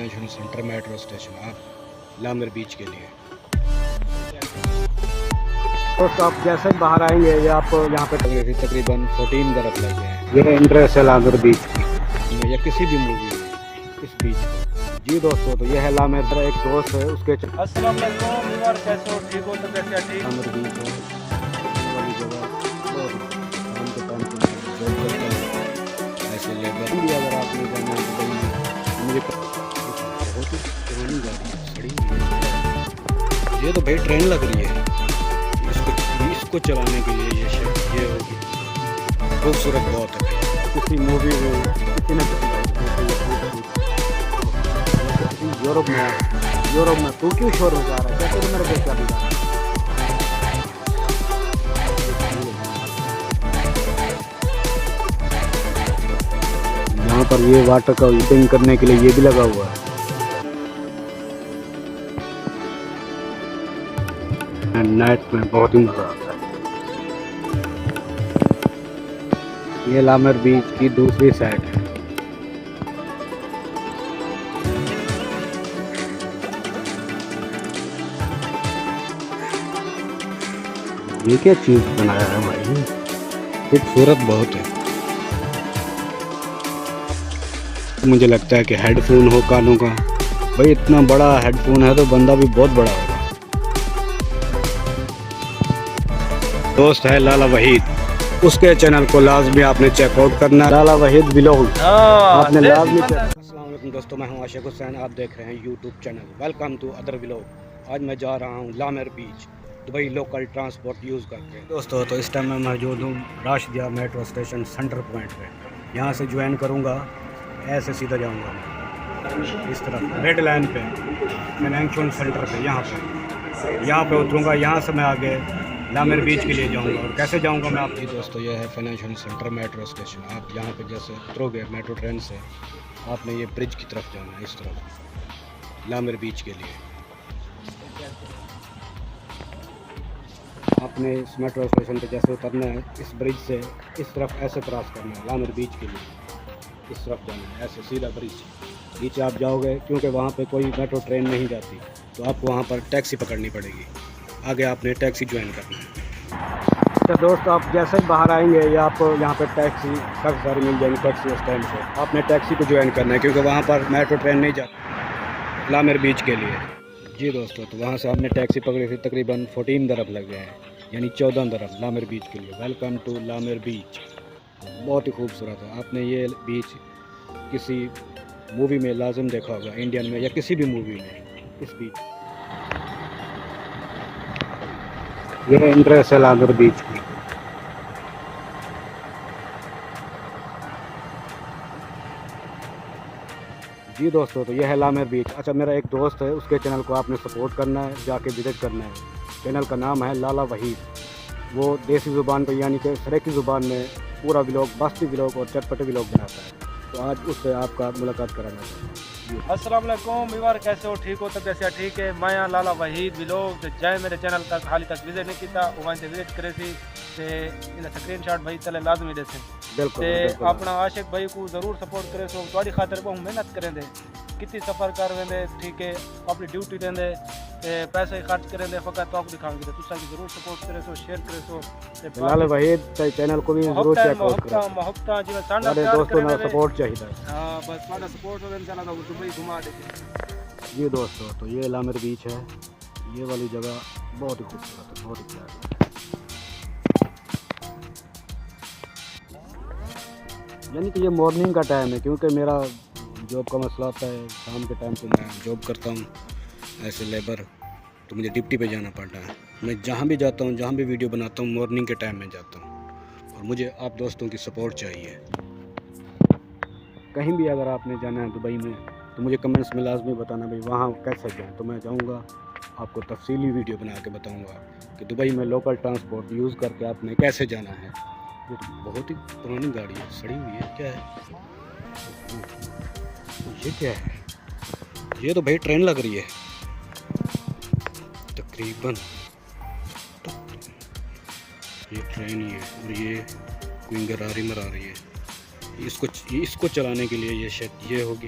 Financial centre metro station आप लामिर बीच के लिए। तो आप जैसे ही बाहर आएंगे ये आप यहाँ पे तकरीबन 14 दरख्त लगे हैं। ये इंट्रेस्ट है लामिर बीच की या किसी भी मूवी में इस बीच जी दोस्तों। तो ये है लामिर, मेरा एक दोस्त है उसके अस्सलाम वालेकुम यार, कैसे हो? ठीक हो? तबीयत क्या ठीक? लामिर बीच है वाली जगह और शाम के टाइम पे जॉब करता हूँ। ऐसे लेबर भी अगर आप ले जाना है तो मुझे बहुत ही पुरानी गाड़ी है, सड़ी हुई है। ये तो भाई ट्रेन लग रही है। इसको चलाने के लिए ये होगी। खूबसूरत बहुत है भाई। किसी मूवी में किसी ने यूरोप में तू क्यों शोर मचा रहा है? कैसे तो मेरे देश का बिगाड़ यहाँ पर ये वाटर का हीटिंग करने के लिए ये भी लगा हुआ है। नाइट में बहुत ही मजा आता है। ये लामिर बीच की दूसरी साइड है। ये क्या चीज बनाया है भाई? खूबसूरत बहुत है। मुझे लगता है कि हेडफोन हो कानों का। भाई इतना बड़ा हेडफोन है तो बंदा भी बहुत बड़ा होगा। दोस्त है लाला वहीद, उसके चैनल को लाजमी आपने चेकआउट करना। लाला वहीद व्लॉग आपने लाजमी अस्सलाम वालेकुम दोस्तों, मैं हूं आशिक हुसैन। आप देख रहे हैं YouTube channel welcome to other vlog. आज मैं जा रहा हूं लामिर बीच, दुबई लोकल ट्रांसपोर्ट यूज़ करके। दोस्तों तो इस टाइम मैं मौजूद हूँ Rashidiya metro station centre point पे। यहाँ से ज्वाइन करूँगा, ऐसे सीधा जाऊँगा इस तरफ रेड लाइन पे फाइनेंशियल सेंटर पे। यहाँ पे उतरूँगा। यहाँ से मैं आगे लामिर बीच के लिए जाऊँगा। और कैसे जाऊँगा मैं आपकी दोस्तों, ये है फाइनेंशियल सेंटर मेट्रो स्टेशन। आप यहाँ पे जैसे उतरोगे मेट्रो ट्रेन से, आपने ये ब्रिज की तरफ जाना है, इस तरफ लामिर बीच के लिए। आपने इस मेट्रो स्टेशन पे जैसे उतरना है, इस ब्रिज से इस तरफ ऐसे क्रॉस करना है लामिर बीच के लिए। इस तरफ जाना है ऐसे सीधा ब्रिज। नीचे आप जाओगे क्योंकि वहाँ पे कोई मेट्रो ट्रेन नहीं जाती, तो आपको वहाँ पर टैक्सी पकड़नी पड़ेगी। आगे आपने टैक्सी ज्वाइन करना है। अच्छा दोस्त, आप जैसे ही बाहर आएंगे ये आप यहाँ पे टैक्सी काफ़ी सारी मिल जाएंगी। टैक्सी स्टैंड से आपने टैक्सी को ज्वाइन करना है क्योंकि वहाँ पर मेट्रो ट्रेन नहीं जाती लामिर बीच के लिए। जी दोस्तों, तो वहाँ से आपने टैक्सी पकड़ी थी। तकरीबन 14 दरख्त लगे हैं, यानी 14 दरख्त लामिर बीच के लिए। वेलकम टू लामिर बीच। बहुत ही खूबसूरत है। आपने ये बीच किसी मूवी में लाजम देखा होगा, इंडियन में या किसी भी मूवी में इस बीच। ये इंट्रेस्ट है लामिर बीच की। जी दोस्तों, तो ये है लामिर बीच। अच्छा, मेरा एक दोस्त है, उसके चैनल को आपने सपोर्ट करना है, जाके विजिट करना है। चैनल का नाम है लाला वहीद। वो देसी ज़ुबान पर यानी कि सरेकी ज़ुबान में पूरा व्लॉग, बस्ती व्लॉग और चटपटे व्लॉग बनाता है। तो आज उससे आपका मुलाकात कराना चाहता हूँ। अस्सलाम वालेकुम यार, कैसे हो? ठीक हो? तबीयत क्या ठीक है? मैं लाला वहीद व्लॉग जय मेरे चैनल तक हाल तक विजिट नहीं किया, वहाँ से विजिट करे सी ते इन स्क्रीनशॉट भाई तले लाजमी दे से बिल्कुल अपना आशिक भाई को ज़रूर सपोर्ट करे। सो थोड़ी खातर बहुत मेहनत करें दे, कितनी सफ़र कर वेंदे, ठीक है, अपनी ड्यूटी देंदे, पैसे खर्च करें दे, फ़कत तो दिखाएंगे। तो तुसा की ज़रूर सपोर्ट करे सो, शेयर करे सो। लाला वहीद चैनल को भी जरूर चेकआउट करें। मोहब्बत जी साडा सारे दोस्तों ने सपोर्ट चाहिए। हां, बस साडा सपोर्ट हो इंशाल्लाह तो दुबई घुमा देंगे। जी दोस्तों, तो ये लामिर बीच है। ये वाली जगह बहुत ही खूबसूरत है, बहुत ही प्यारी। यानी कि ये मॉर्निंग का टाइम है क्योंकि मेरा जॉब का मसला होता है शाम के टाइम पे। मैं जॉब करता हूँ ऐसे लेबर, तो मुझे ड्यूटी पे जाना पड़ता है। मैं जहाँ भी जाता हूँ, जहाँ भी वीडियो बनाता हूँ, मॉर्निंग के टाइम में जाता हूँ। और मुझे आप दोस्तों की सपोर्ट चाहिए। कहीं भी अगर आपने जाना है दुबई में तो मुझे कमेंट्स में लाजमी बताना भाई वहाँ कैसे जाएँ। तो मैं जाऊँगा, आपको तफसीली वीडियो बना के बताऊँगा कि दुबई में लोकल ट्रांसपोर्ट यूज़ करके आपने कैसे जाना है। ये तो बहुत ही पुरानी गाड़ी है, सड़ी हुई है। क्या है ये? क्या है ये तो भाई ट्रेन लग रही है तकरीबन। तो ये ट्रेन ही है और ये कोई गरारी मरा रही है। इसको चलाने के लिए ये शायद ये होगी।